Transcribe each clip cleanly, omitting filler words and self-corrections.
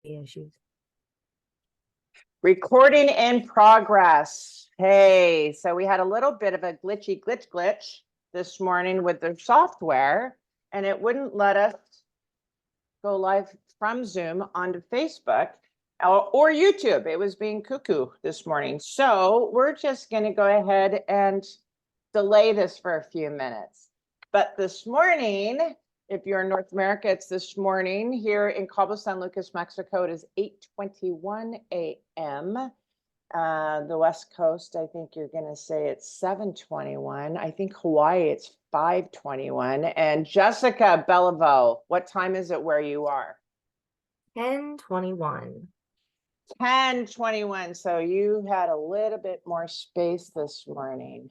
issues. Recording in progress. Hey, so we had a little bit of a glitch this morning with the software, and it wouldn't let us go live from Zoom onto Facebook or YouTube. It was being cuckoo this morning. So we're just going to go ahead and delay this for a few minutes. But this morning, if you're in North America, it's this morning. Here in Cabo San Lucas, Mexico, it is 8:21 a.m. The West Coast, I think you're going to say it's 7:21. I think Hawaii, it's 5:21. And Jessica Bellevaux, what time is it where you are? 10:21. 10:21. So you had a little bit more space this morning.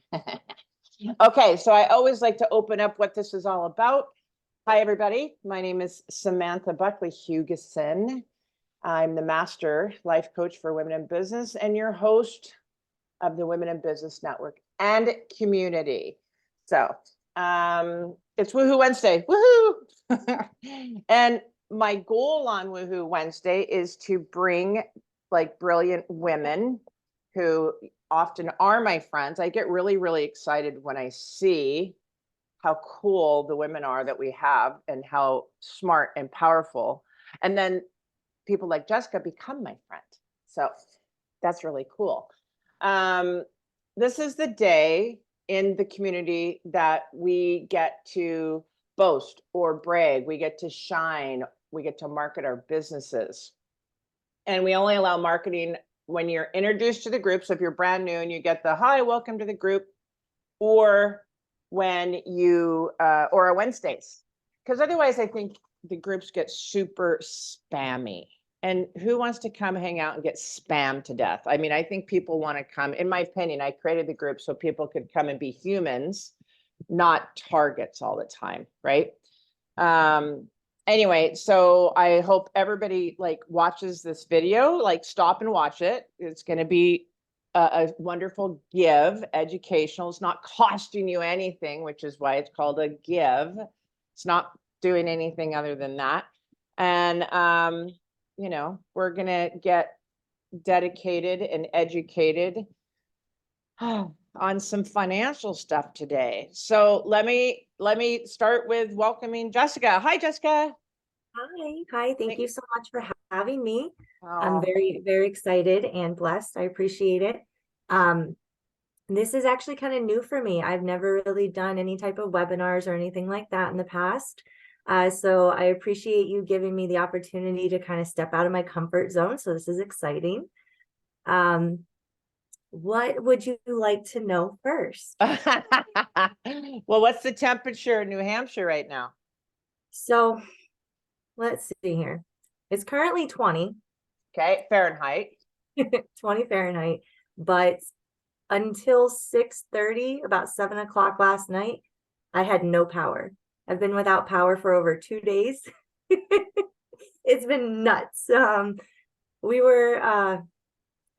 Okay, so I always like to open up what this is all about. Hi, everybody. My name is Samantha Buckley-Hugessen. I'm the Master Life Coach for Women in Business and your host of the Women in Business Network and community. So it's Woohoo Wednesday. Woohoo! And my goal on Woohoo Wednesday is to bring like brilliant women who often are my friends. I get really, really excited when I see how cool the women are that we have and how smart and powerful. And then people like Jessica become my friend. So that's really cool. This is the day in the community that we get to boast or brag. We get to shine. We get to market our businesses. And we only allow marketing when you're introduced to the group. So if you're brand new and you get the hi, welcome to the group, or when you or on Wednesdays, because otherwise I think the groups get super spammy. And who wants to come hang out and get spammed to death? I mean, I think people want to come. In my opinion, I created the group so people could come and be humans, not targets all the time, right? Anyway, so I hope everybody like watches this video, like stop and watch it. It's going to be a wonderful give, educational. It's not costing you anything, which is why it's called a give. It's not doing anything other than that. And, you know, we're going to get dedicated and educated on some financial stuff today. So let me start with welcoming Jessica. Hi, Jessica. Hi. Thank you so much for having me. Oh. I'm very, very excited and blessed. I appreciate it. This is actually kind of new for me. I've never really done any type of webinars or anything like that in the past. So I appreciate you giving me the opportunity to kind of step out of my comfort zone. So this is exciting. What would you like to know first? Well, what's the temperature in New Hampshire right now? So let's see here. It's currently 20. Okay, Fahrenheit. 20 Fahrenheit. But until 6:30, about 7 o'clock last night, I had no power. I've been without power for over 2 days. It's been nuts.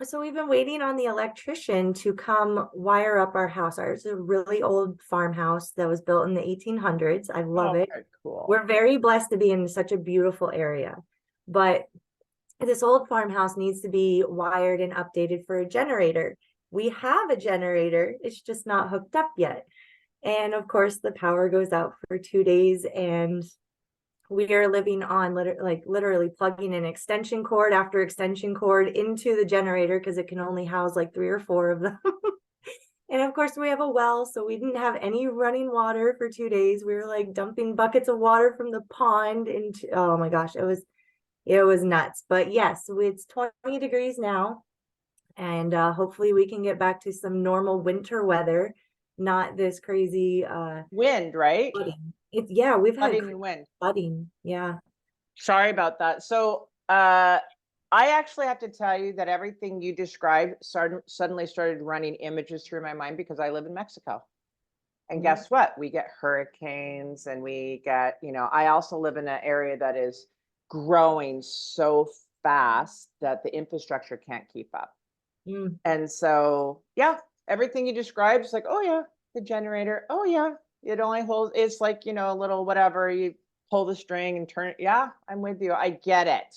So we've been waiting on the electrician to come wire up our house. It's a really old farmhouse that was built in the 1800s. I love it. Cool. We're very blessed to be in such a beautiful area. But this old farmhouse needs to be wired and updated for a generator. We have a generator. It's just not hooked up yet. And of course, the power goes out for 2 days, and we are living on literally plugging an extension cord after extension cord into the generator because it can only house like 3 or 4 of them. And of course, we have a well, so we didn't have any running water for 2 days. We were like dumping buckets of water from the pond into, oh my gosh, it was nuts. But yes, it's 20 degrees now, and hopefully we can get back to some normal winter weather, not this crazy wind, right? Flooding. We've had wind. Flooding. Yeah. Sorry about that. So I actually have to tell you that everything you described suddenly started running images through my mind because I live in Mexico. And guess what? We get hurricanes and we get, you know, I also live in an area that is growing so fast that the infrastructure can't keep up. And so, yeah, everything you described is like, oh yeah, the generator. Oh yeah, it only holds, it's like, you know, a little whatever, you pull the string and turn it. Yeah, I'm with you. I get it.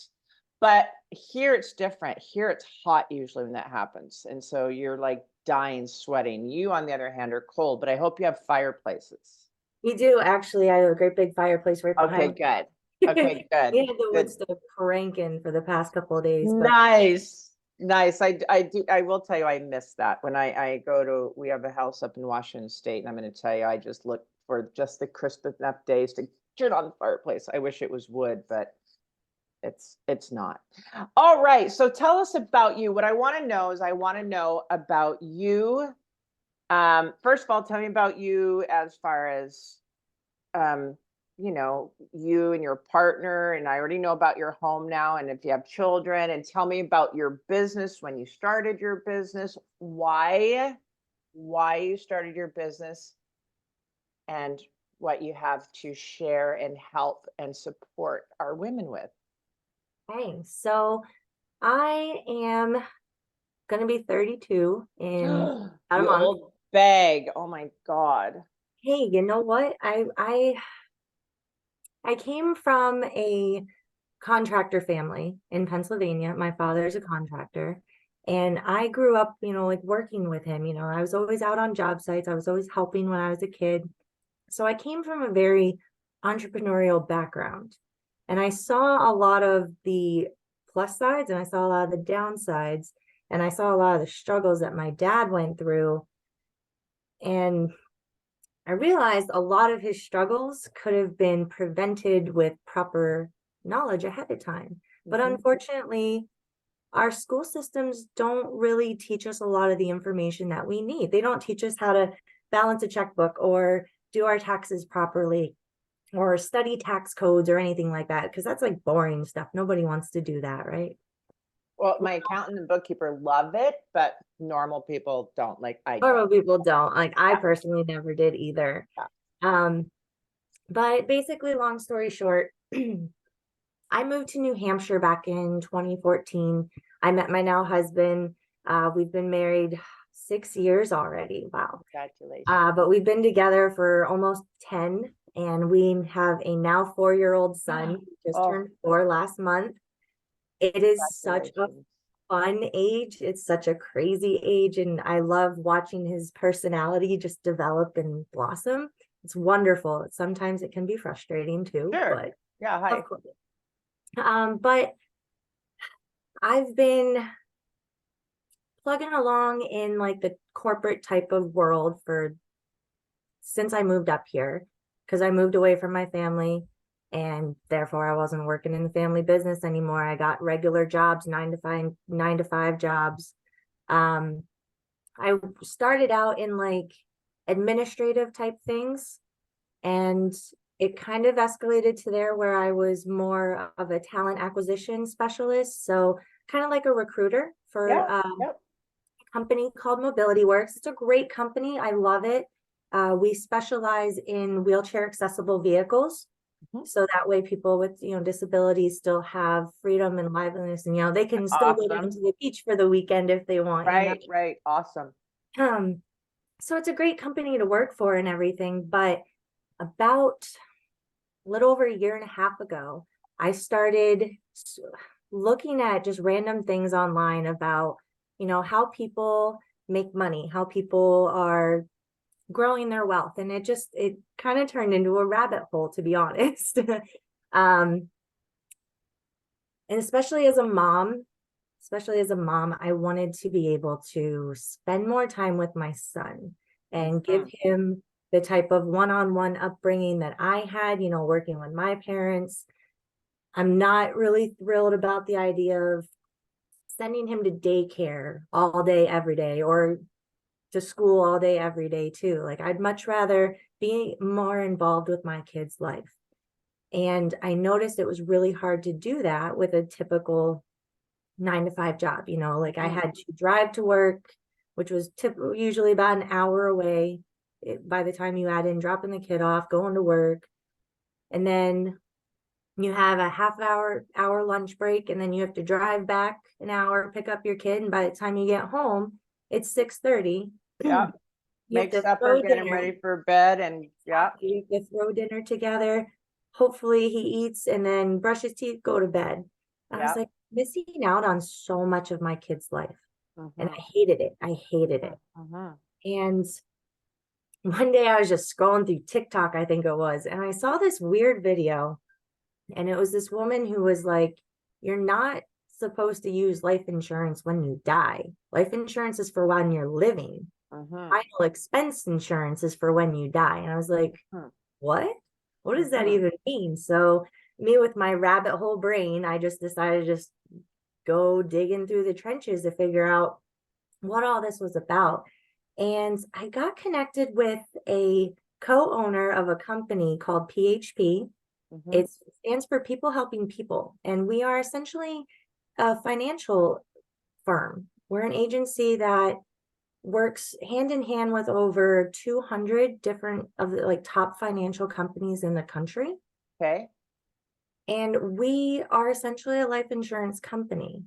But here it's different. Here it's hot usually when that happens. And so you're like dying, sweating. You, on the other hand, are cold, but I hope you have fireplaces. We do actually. I have a great big fireplace right Okay, behind. good. Okay, good. We had the wood Good. stove cranking for the past couple of days, but Nice. Nice. I will tell you, I miss that. When I go to, we have a house up in Washington State, and I'm going to tell you, I just look for just the crisp enough days to turn on the fireplace. I wish it was wood, but it's not. All right. So tell us about you. What I want to know is I want to know about you. First of all, tell me about you as far as you know, you and your partner, and I already know about your home now, and if you have children, and tell me about your business, when you started your business, why you started your business, and what you have to share and help and support our women with. hey, so I am gonna be 32 in about a You month. old bag. Oh my God. Hey, you know what? I came from a contractor family in Pennsylvania. My father's a contractor. And I grew up, like working with him. I was always out on job sites. I was always helping when I was a kid. So I came from a very entrepreneurial background. And I saw a lot of the plus sides and I saw a lot of the downsides. And I saw a lot of the struggles that my dad went through. And I realized a lot of his struggles could have been prevented with proper knowledge ahead of time. But Mhm. unfortunately, our school systems don't really teach us a lot of the information that we need. They don't teach us how to balance a checkbook or do our taxes properly or study tax codes or anything like that, because that's like boring stuff. Nobody wants to do that, right? Well, my accountant and bookkeeper love it, but normal people don't. Like I Normal don't. people don't. Like I Yeah, personally never did either. yeah. Um, but basically, long story short, I moved to New Hampshire back in 2014. I met my now husband. We've been married 6 years already. Wow. Congratulations. But we've been together for almost 10, and we have a now 4-year-old son who just Oh, turned 4 last month. It is such a congratulations. fun age. It's such a crazy age, and I love watching his personality just develop and blossom. It's wonderful. Sometimes it can be frustrating too, Sure. but Yeah, hi. of course. But I've been plugging along in like the corporate type of world for since I moved up here, because I moved away from my family and therefore I wasn't working in the family business anymore. I got regular jobs, 9 to 5 jobs. Um, I started out in like administrative type things, and it kind of escalated to there where I was more of a talent acquisition specialist. So kind of like a recruiter for Yeah, yep. company called Mobility Works. It's a great company. I love it. We specialize in wheelchair accessible vehicles. Mhm. So that way people with, disabilities still have freedom and liveliness, and, they can still go down Awesome. to the beach for the weekend if they want. Right, right. Awesome. Um, so it's a great company to work for and everything. But about a little over a year and a half ago, I started looking at just random things online about, how people make money, how people are growing their wealth. And it kind of turned into a rabbit hole, to be honest. um, and especially as a mom, I wanted to be able to spend more time with my son and give Mhm. him the type of one-on-one upbringing that I had, working with my parents. I'm not really thrilled about the idea of sending him to daycare all day, every day, or to school all day, every day, too. Like, I'd much rather be more involved with my kid's life. And I noticed it was really hard to do that with a typical 9 to 5 job. Like I Mm. had to drive to work, which was usually about an hour away by the time you add in dropping the kid off, going to work. And then you have a hour lunch break, and then you have to drive back an hour, pick up your kid. And by the time you get home, it's 6:30. Yeah. You have Make to supper, throw get him dinner. ready for bed, and yeah. You have to throw dinner together. Hopefully he eats and then brush his teeth, go to bed. I was Yeah. like, missing out on so much of my kid's life. And Mhm, I hated it. I hated mhm, it. mhm. And one day I was just scrolling through TikTok, I think it was, and I saw this weird video. And it was this woman who was like, you're not supposed to use life insurance when you die. Life insurance is for when you're living. Mhm, Final expense insurance is for when you die. And I was like, mhm, what? What does that mhm. even mean? So, me with my rabbit hole brain, I just decided to just go digging through the trenches to figure out what all this was about. And I got connected with a co-owner of a company called PHP. Mhm. It stands for People Helping People. And we are essentially a financial firm. We're an agency that works hand in hand with over 200 different of the like top financial companies in the country. Okay. And we are essentially a life insurance company.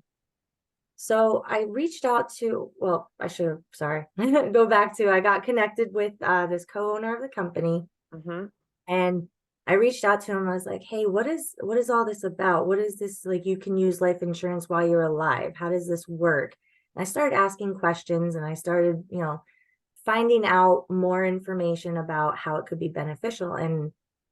So I reached out to, well, I should have, sorry, go back to, I got connected with this co-owner of the company. Mhm. And I reached out to him. I was like, hey, what is all this about? What is this like you can use life insurance while you're alive? How does this work? And I started asking questions and I started, finding out more information about how it could be beneficial. And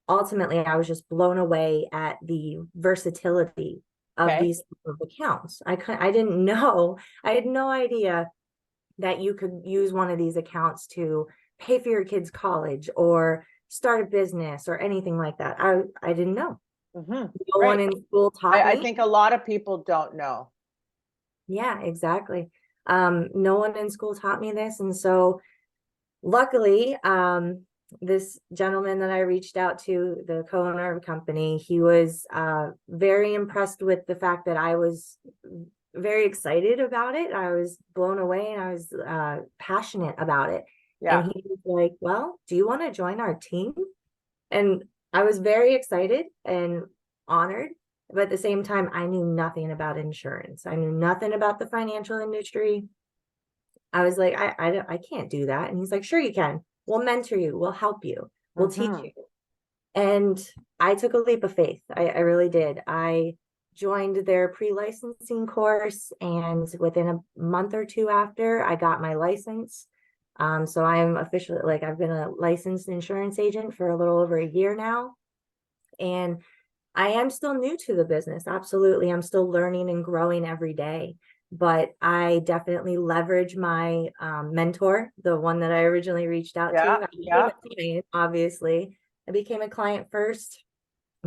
ultimately I was just blown away at the versatility of Okay. these accounts. I didn't know, I had no idea that you could use one of these accounts to pay for your kids' college or start a business or anything like that. I didn't know. Mhm. No one Right. in school taught I me. think a lot of people don't know. Yeah, exactly. No one in school taught me this. And so luckily, this gentleman that I reached out to, the co-owner of a company, he was very impressed with the fact that I was very excited about it. I was blown away and I was passionate about it. And Yeah. he was like, well, do you want to join our team? And I was very excited and honored. But at the same time, I knew nothing about insurance. I knew nothing about the financial industry. I was like, I can't do that. And he's like, sure you can. We'll mentor you. We'll help you. We'll teach Mhm. you. And I took a leap of faith. I really did. I joined their pre-licensing course, and within a month or two after, I got my license. So I'm officially like I've been a licensed insurance agent for a little over a year now. And I am still new to the business. Absolutely. I'm still learning and growing every day. But I definitely leverage my mentor, the one that I originally reached out to. Yeah. I became Yeah. a client, obviously. I became a client first,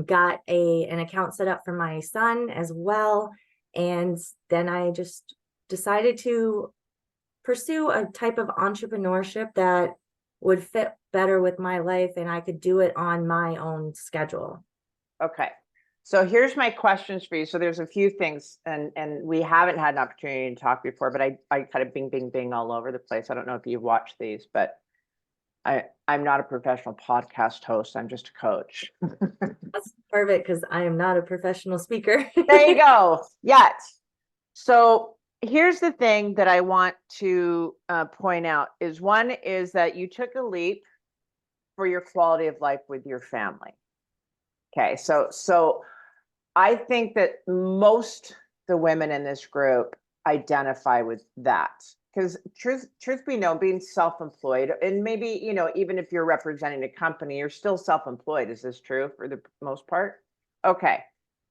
got an account set up for my son as well. And then I just decided to pursue a type of entrepreneurship that would fit better with my life and I could do it on my own schedule. Okay. So here's my questions for you. So there's a few things, and we haven't had an opportunity to talk before, but I kind of bing bing bing all over the place. I don't know if you've watched these, but I'm not a professional podcast host. I'm just a coach. That's perfect because I am not a professional speaker. There you go. Yet. So here's the thing that I want to point out is one is that you took a leap for your quality of life with your family. Okay, so I think that most the women in this group identify with that because truth be known, being self-employed and maybe even if you're representing a company, you're still self-employed. Is this true for the most part? Okay,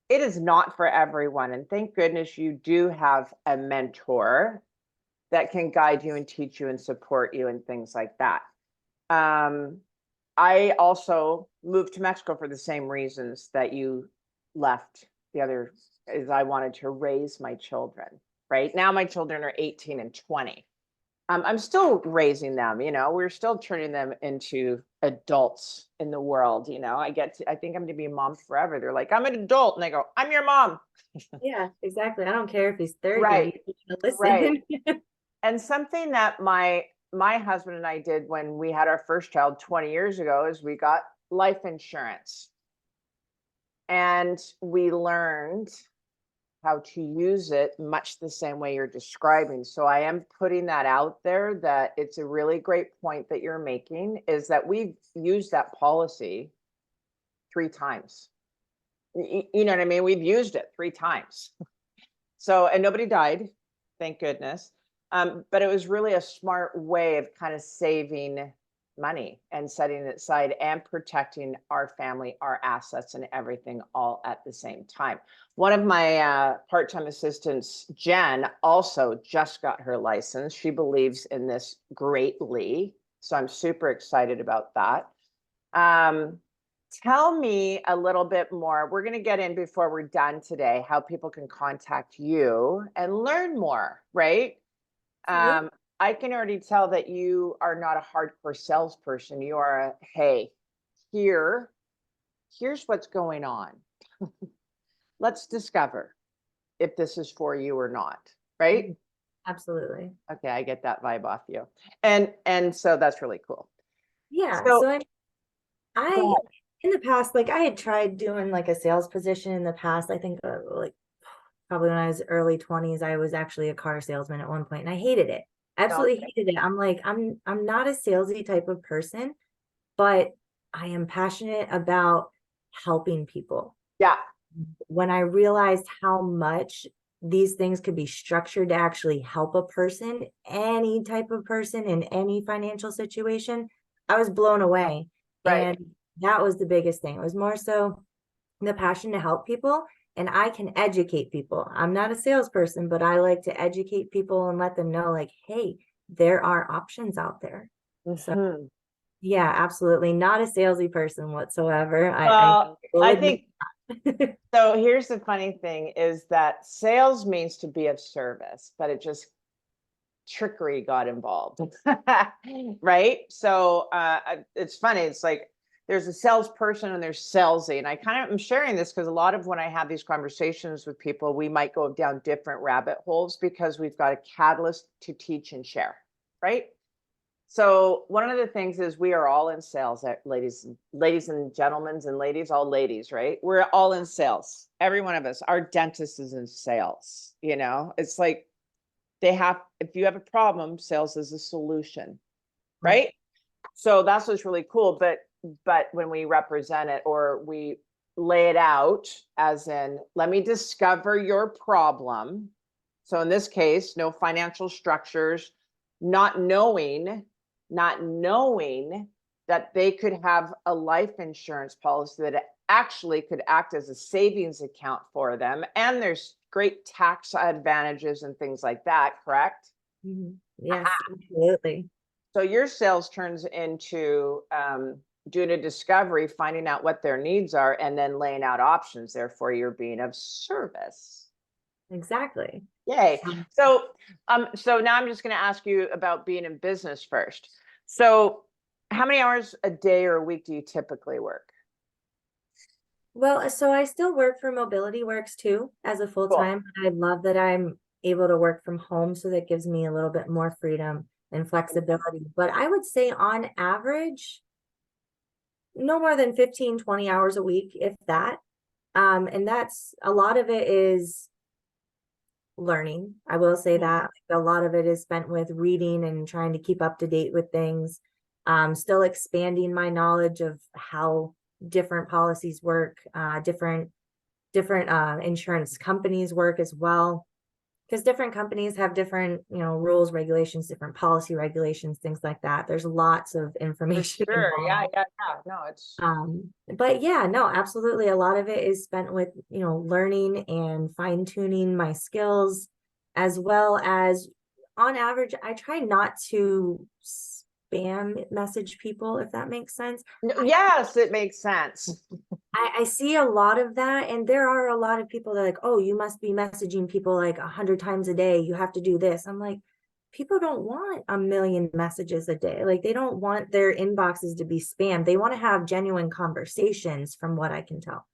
it is not for everyone, and thank goodness you do have a mentor that can guide you and teach you and support you and things like that. Um, I also moved to Mexico for the same reasons that you left the other is I wanted to raise my children. Right now, my children are 18 and 20. I'm still raising them, we're still turning them into adults in the world. I think I'm going to be a mom forever. They're like, I'm an adult. And I go, I'm your mom. Yeah, exactly. I don't care if he's 30, Right. he's gonna Right. listen. And something that my husband and I did when we had our first child 20 years ago is we got life insurance and we learned how to use it much the same way you're describing. So I am putting that out there that it's a really great point that you're making is that we've used that policy 3 times. You know what I mean? We've used it 3 times. So, and nobody died, thank goodness. But it was really a smart way of kind of saving money and setting it aside and protecting our family, our assets, and everything all at the same time. One of my part-time assistants, Jen, also just got her license. She believes in this greatly. So I'm super excited about that. Tell me a little bit more. We're going to get in before we're done today, how people can contact you and learn more, right? Absolutely. I can already tell that you are not a hardcore salesperson. You are a, hey, here's what's going on. Let's discover if this is for you or not, right? Absolutely. Okay, I get that vibe off you. And so that's really cool. Yeah. So So go I ahead. in the past, like I had tried doing like a sales position in the past. I think like probably when I was early 20s, I was actually a car salesman at one point and I hated it. Absolutely Okay. hated it. I'm like, I'm not a salesy type of person, but I am passionate about helping people. Yeah, When I realized how much these things could be structured to actually help a person, any type of person in any financial situation, I was blown away. right. And that was the biggest thing. It was more so the passion to help people, and I can educate people. I'm not a salesperson, but I like to educate people and let them know, like, hey, there are options out there. So Mhm. yeah, absolutely not a salesy person whatsoever. I Well, will I admit. think so. Here's the funny thing is that sales means to be of service, but it just trickery got involved. Right? So it's funny. It's like there's a salesperson and there's salesy. And I kind of am sharing this because a lot of when I have these conversations with people, we might go down different rabbit holes because we've got a catalyst to teach and share. Right? So one of the things is we are all in sales, ladies and gentlemen and ladies, all ladies, right? We're all in sales. Every one of us. Our dentist is in sales. You know, it's like they have, if you have a problem, sales is a solution, right? So that's what's really cool. But when we represent it or we lay it out as in, let me discover your problem. So in this case, no financial structures, not knowing, not knowing that they could have a life insurance policy that actually could act as a savings account for them. And there's great tax advantages and things like that, correct? Yes, absolutely. So your sales turns into doing a discovery, finding out what their needs are, and then laying out options. Therefore, you're being of service. Exactly. Yay. Um, So now I'm just going to ask you about being in business first. So how many hours a day or a week do you typically work? well, so I still work for Mobility Works too as a full Cool. time. I love that I'm able to work from home, so that gives me a little bit more freedom and flexibility. But I would say on average, no more than 15, 20 hours a week, if that. And that's a lot of it is learning. I will say that like, a lot of it is spent with reading and trying to keep up to date with things. Still expanding my knowledge of how different policies work, different insurance companies work as well, because different companies have different, rules, regulations, different policy regulations, things like that. There's lots of For information sure. Yeah, involved. yeah, yeah. No, it's But yeah, no, absolutely. A lot of it is spent with, learning and fine tuning my skills, as well as on average, I try not to spam message people, if that makes sense. yes, it makes sense. I see a lot of that, and there are a lot of people that are like, oh, you must be messaging people like 100 times a day. You have to do this. I'm like, people don't want a million messages a day. Like they don't want their inboxes to be spam. They want to have genuine conversations, from what I can tell.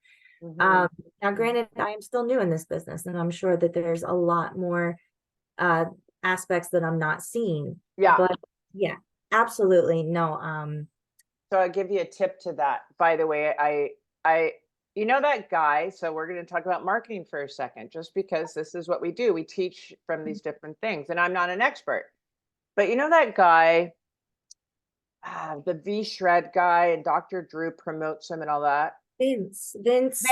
Mhm. Um, Now, granted, I am still new in this business, and I'm sure that there's a lot more uh aspects that I'm not seeing. Yeah. But yeah, absolutely no. So I'll give you a tip to that. By the way, I, you know that guy. So we're going to talk about marketing for a second, just because this is what we do. We teach from these different things, and I'm not an expert, but you know that guy, the V Shred guy, and Dr. Drew promotes him and all that. Vince, Vince,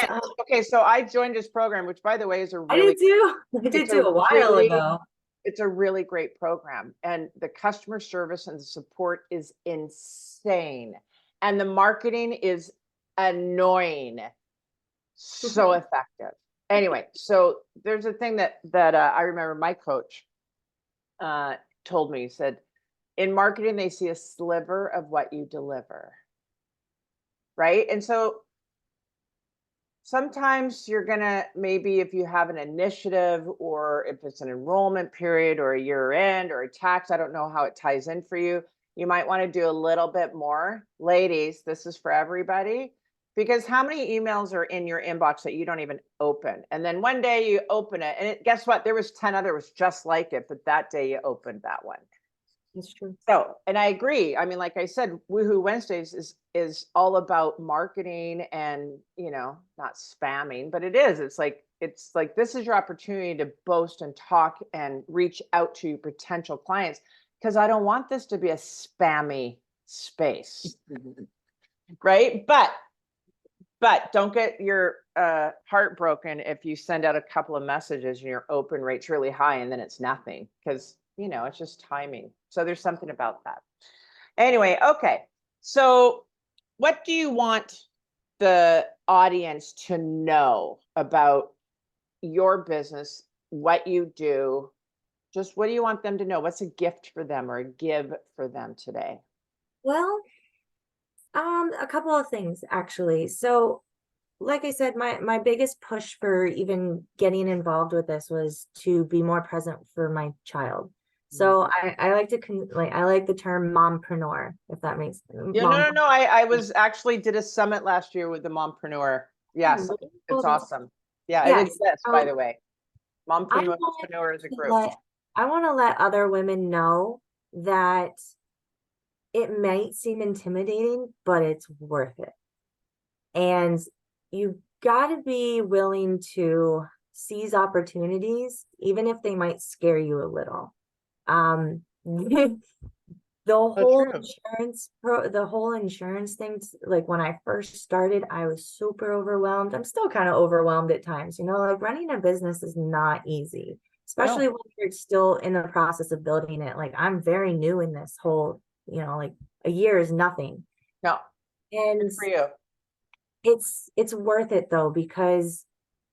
okay, so I joined this program, which by the way is a I did really, too. I did it's too a a while really, ago. it's a really great program. And the customer service and the support is insane. And the marketing is annoying. So effective. Anyway, so there's a thing that I remember my coach uh, told me. He said, in marketing, they see a sliver of what you deliver, right? And so sometimes you're gonna, maybe if you have an initiative or if it's an enrollment period or a year end or a tax, I don't know how it ties in for you. You might want to do a little bit more. Ladies, this is for everybody. Because how many emails are in your inbox that you don't even open? And then one day you open it, and guess what? There was 10 others just like it, but that day you opened that one. It's true. So, and I agree. I mean, like I said, Woohoo Wednesdays is all about marketing and, not spamming, but it is. It's like this is your opportunity to boast and talk and reach out to potential clients, because I don't want this to be a spammy space. Right? But don't get your heart broken if you send out a couple of messages and your open rate's really high and then it's nothing, because it's just timing. So there's something about that. Anyway, okay. So what do you want the audience to know about your business, what you do? Just what do you want them to know? What's a gift for them or a give for them today? Well, a couple of things actually. So, like I said, my biggest push for even getting involved with this was to be more present for my child. So I like to I like the term mompreneur, if that makes Yeah, no, mom. no, no. I was actually did a summit last year with the mompreneur. Yes, Oh, it's well, awesome. Yeah, it yes. exists, by the way. I Mompreneur is a to group. let I want to let other women know that it might seem intimidating, but it's worth it. And you got to be willing to seize opportunities, even if they might scare you a little. The Oh, whole true. the whole insurance thing, like when I first started, I was super overwhelmed. I'm still kind of overwhelmed at times, like running a business is not easy, especially No, when you're still in the process of building it. Like I'm very new in this whole, like a year is nothing. no. Good And for you. it's worth it though, because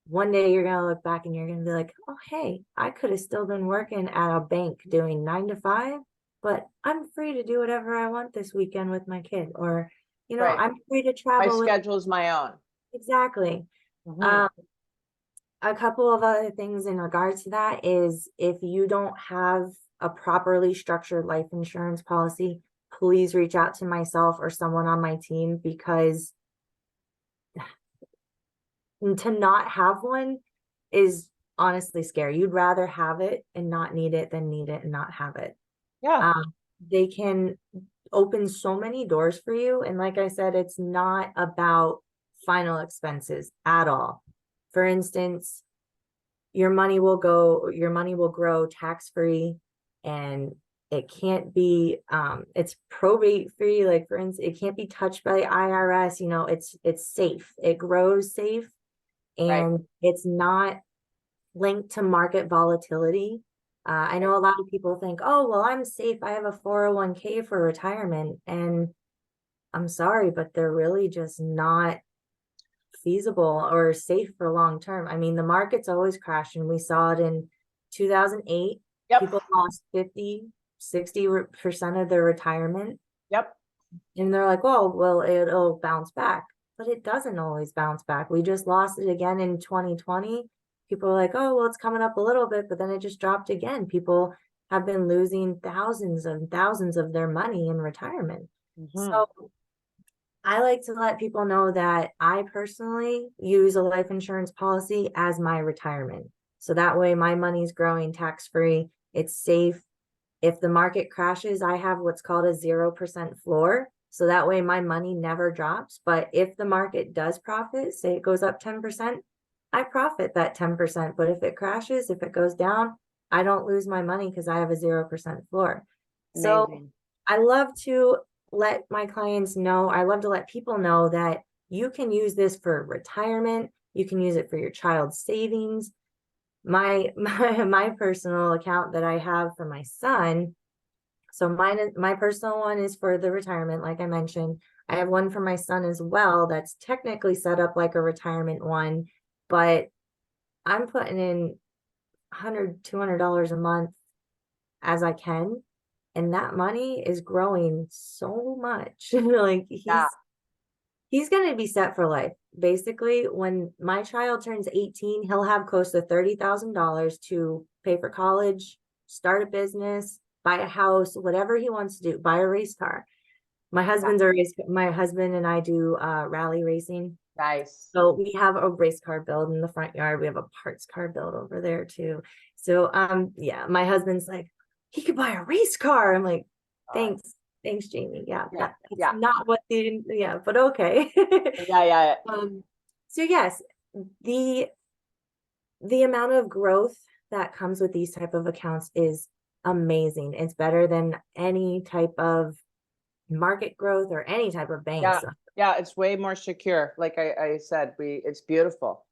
one day you're gonna look back and you're gonna be like, oh hey, I could have still been working at a bank doing 9 to 5, but I'm free to do whatever I want this weekend with my kid, or Right. I'm free to My travel with. schedule is my own. Exactly. Mhm. um a couple of other things in regards to that is, if you don't have a properly structured life insurance policy, please reach out to myself or someone on my team, because to not have one is honestly scary. You'd rather have it and not need it than need it and not have it. Yeah. They can open so many doors for you. And like I said, it's not about final expenses at all. For instance, your money will grow tax-free, and it can't be it's probate free. Like for instance, it can't be touched by the IRS. It's safe. It grows safe, Right. and it's not linked to market volatility. I know a lot of people think, oh, well, I'm safe. I have a 401k for retirement. And I'm sorry, but they're really just not feasible or safe for long term. I mean, the market's always crashing. We saw it in 2008. Yep. People lost 50-60% of their retirement. Yep. And they're like, oh, well, it'll bounce back. But it doesn't always bounce back. We just lost it again in 2020. People are like, oh, well, it's coming up a little bit, but then it just dropped again. People have been losing thousands and thousands of their money in retirement. Mhm. So I like to let people know that I personally use a life insurance policy as my retirement. So that way my money's growing tax-free. It's safe. If the market crashes, I have what's called a 0% floor. So that way my money never drops. But if the market does profit, say it goes up 10%, I profit that 10%. But if it crashes, if it goes down, I don't lose my money because I have a 0% floor. So Amazing. I love to let my clients know, I love to let people know that you can use this for retirement. You can use it for your child's savings. My personal account that I have for my son. So my personal one is for the retirement, like I mentioned. I have one for my son as well that's technically set up like a retirement one, but I'm putting in $100, $200 a month as I can. And that money is growing so much. Like Yeah. he's going to be set for life. Basically, when my child turns 18, he'll have close to $30,000 to pay for college, start a business, buy a house, whatever he wants to do, buy a race car. My husband and I do rally racing. Nice. So we have a race car build in the front yard. We have a parts car build over there too. So yeah, my husband's like, he could buy a race car. I'm like, thanks. Thanks, Jamie. Yeah, Yeah. that's Yeah. not what yeah, but okay. Yeah. Yeah. So yes, the the amount of growth that comes with these type of accounts is amazing. It's better than any type of market growth or any type of Yeah. banks. Yeah. It's way more secure. Like I said, it's beautiful.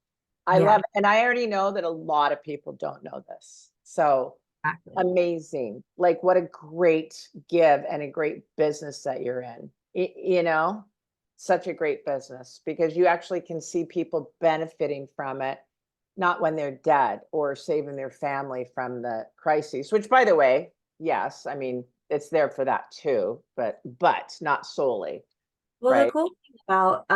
I Yeah, love it. And I already know that a lot of people don't know this. So exactly. amazing. Like what a great give and a great business that you're in. You know, such a great business because you actually can see people benefiting from it, not when they're dead or saving their family from the crises, which by the way, yes, I mean, it's there for that too, but not solely, Well, the right? cool thing about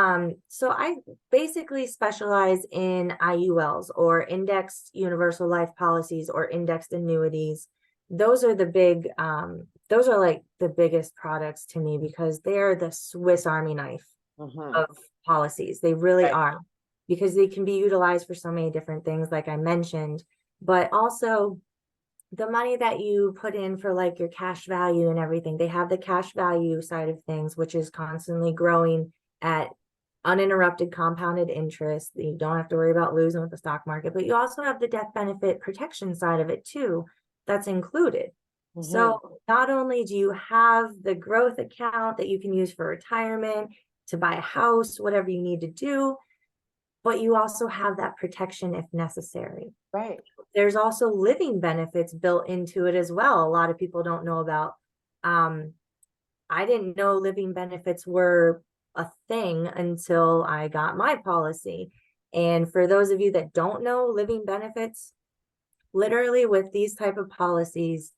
so I basically specialize in IULs or indexed universal life policies or indexed annuities. Those are the big those are like the biggest products to me because they're the Swiss Army knife Mhm. of policies. They really Right. are because they can be utilized for so many different things, like I mentioned, but also the money that you put in for like your cash value and everything, they have the cash value side of things, which is constantly growing at uninterrupted compounded interest. You don't have to worry about losing with the stock market, but you also have the death benefit protection side of it too, that's included. Mhm. So not only do you have the growth account that you can use for retirement, to buy a house, whatever you need to do, but you also have that protection if necessary. Right. There's also living benefits built into it as well. A lot of people don't know about. Um, I didn't know living benefits were a thing until I got my policy. And for those of you that don't know living benefits, literally with these type of policies,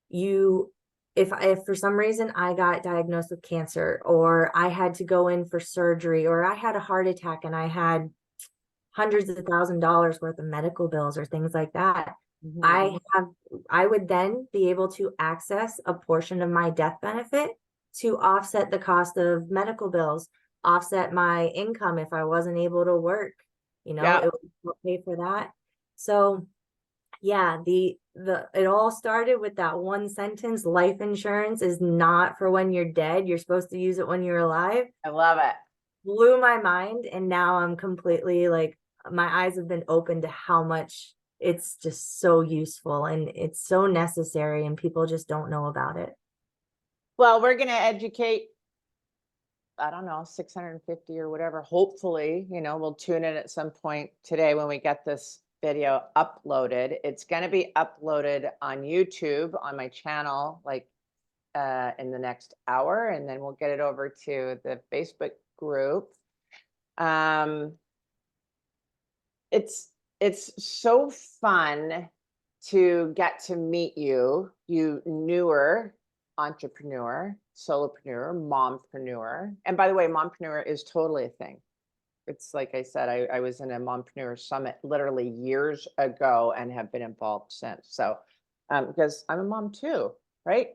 you if for some reason I got diagnosed with cancer or I had to go in for surgery or I had a heart attack and I had hundreds of $1,000s worth of medical bills or things like that, Mhm. I have I would then be able to access a portion of my death benefit to offset the cost of medical bills, offset my income if I wasn't able to work, Yeah. it would pay for that. So yeah, the it all started with that one sentence, life insurance is not for when you're dead. You're supposed to use it when you're alive. I love it. Blew my mind, and now I'm completely like my eyes have been open to how much it's just so useful and it's so necessary and people just don't know about it. Well, we're going to educate, I don't know, 650 or whatever. Hopefully, we'll tune in at some point today when we get this video uploaded. It's going to be uploaded on YouTube on my channel, like in the next hour, and then we'll get it over to the Facebook group. Um, it's so fun to get to meet you, you newer entrepreneur, solopreneur, mompreneur. And by the way, mompreneur is totally a thing. It's like I said, I was in a mompreneur summit literally years ago and have been involved since. So because I'm a mom too, right?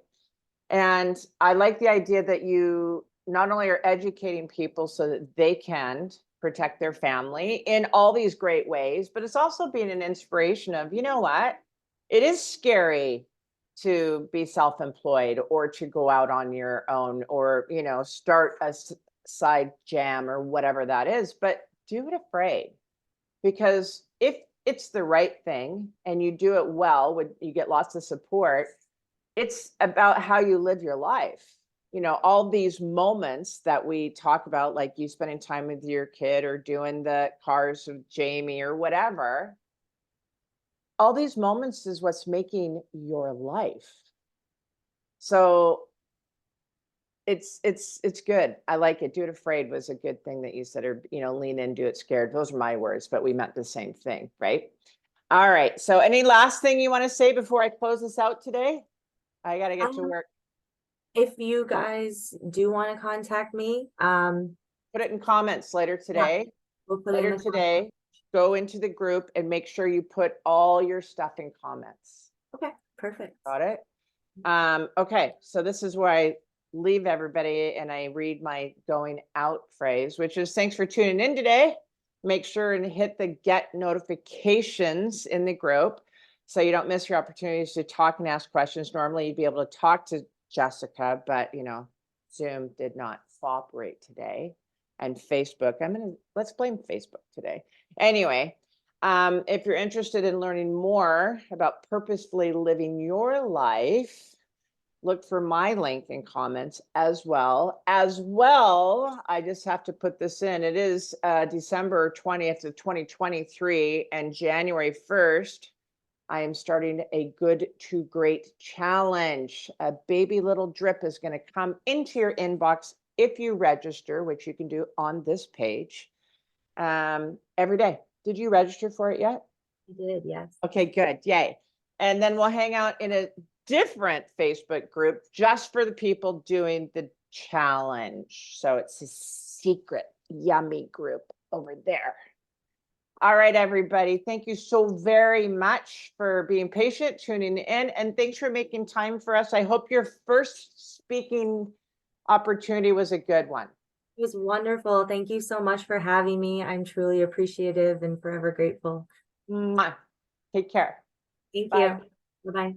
And I like the idea that you not only are educating people so that they can protect their family in all these great ways, but it's also being an inspiration of, you know what? It is scary to be self-employed or to go out on your own or, start a side jam or whatever that is, but do it afraid because if it's the right thing and you do it well, when you get lots of support, it's about how you live your life. all these moments that we talk about, like you spending time with your kid or doing the cars with Jamie or whatever, all these moments is what's making your life. So it's good. I like it. Do it afraid was a good thing that you said, or, lean in, do it scared. Those are my words, but we meant the same thing, right? All right. So any last thing you want to say before I close this out today? I got to get to work. If you guys do want to contact me, Put it in comments later today. we'll put it in Later the today, go into the group and make sure you put all your stuff in comments. Okay, perfect. Got it? Okay, so this is where I leave everybody and I read my going out phrase, which is thanks for tuning in today. Make sure and hit the get notifications in the group so you don't miss your opportunities to talk and ask questions. Normally you'd be able to talk to Jessica, but Zoom did not cooperate today. And Facebook, let's blame Facebook today. Anyway, if you're interested in learning more about purposefully living your life, look for my link in comments as well. I just have to put this in. It is December 20th of 2023 and January 1st. I am starting a Good to Great challenge. A baby little drip is going to come into your inbox if you register, which you can do on this page every day. Did you register for it yet? I did, yes. Okay, good. Yay. And then we'll hang out in a different Facebook group just for the people doing the challenge. So it's a secret, yummy group over there. All right, everybody. Thank you so very much for being patient, tuning in, and thanks for making time for us. I hope your first speaking opportunity was a good one. It was wonderful. Thank you so much for having me. I'm truly appreciative and forever grateful. Mwah. Take care. Thank Bye. you. Bye-bye.